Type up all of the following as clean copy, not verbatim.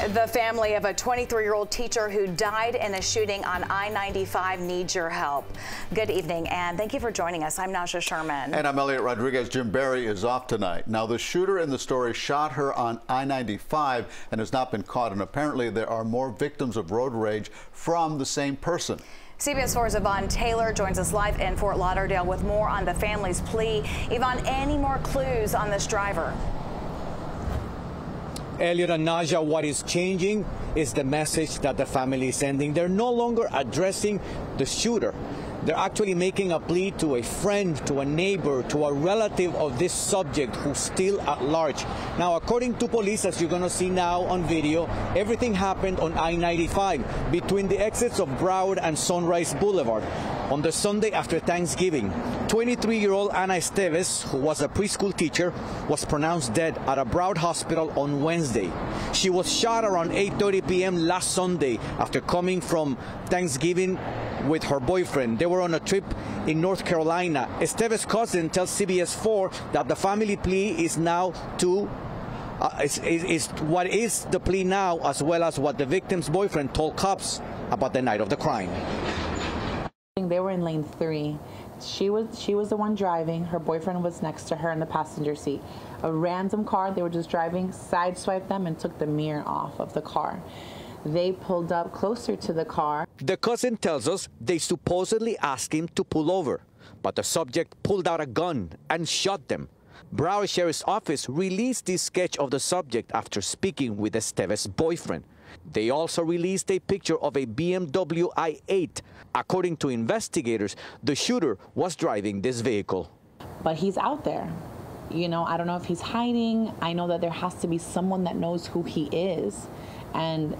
The family of a 23-year-old teacher who died in a shooting on I-95 needs your help. Good evening, and thank you for joining us. I'm Nasha Sherman. And I'm Eliott Rodriguez. Jim Barry is off tonight. Now, the shooter in the story shot her on I-95 and has not been caught, and apparently there are more victims of road rage from the same person. CBS 4's Yvonne Taylor joins us live in Fort Lauderdale with more on the family's plea. Yvonne, any more clues on this driver? Eliott and Naja, what is changing is the message that the family is sending. They're no longer addressing the shooter. They're actually making a plea to a friend, to a neighbor, to a relative of this subject who's still at large. Now, according to police, as you're going to see now on video, everything happened on I-95 between the exits of Broward and Sunrise Boulevard. On the Sunday after Thanksgiving, 23-year-old Ana Esteves, who was a preschool teacher, was pronounced dead at a Broward hospital on Wednesday. She was shot around 8:30 p.m. last Sunday after coming from Thanksgiving with her boyfriend. They were on a trip in North Carolina. Esteves' cousin tells CBS 4 that the family plea is now to what is the plea now, as well as what the victim's boyfriend told cops about the night of the crime. They were in lane 3. She was the one driving. Her boyfriend was next to her in the passenger seat. A random car, they were just driving, sideswiped them and took the mirror off of the car. They pulled up closer to the car. The cousin tells us they supposedly asked him to pull over, but the subject pulled out a gun and shot them. Broward Sheriff's Office released this sketch of the subject after speaking with Esteves' boyfriend. They also released a picture of a BMW i8. According to investigators, the shooter was driving this vehicle. But he's out there. You know, I don't know if he's hiding. I know that there has to be someone that knows who he is. And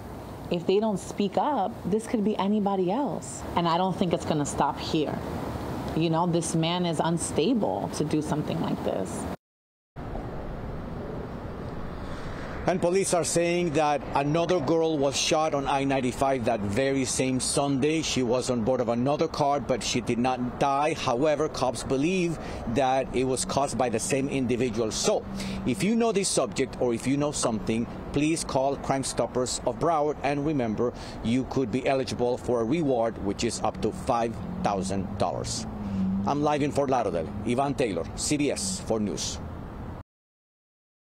if they don't speak up, this could be anybody else. And I don't think it's going to stop here. You know, this man is unstable to do something like this. And police are saying that another girl was shot on I-95 that very same Sunday. She was on board of another car, but she did not die. However, cops believe that it was caused by the same individual. So, if you know this subject or if you know something, please call Crime Stoppers of Broward. And remember, you could be eligible for a reward, which is up to $5,000. I'm live in Fort Lauderdale. Yvonne Taylor, CBS 4 News.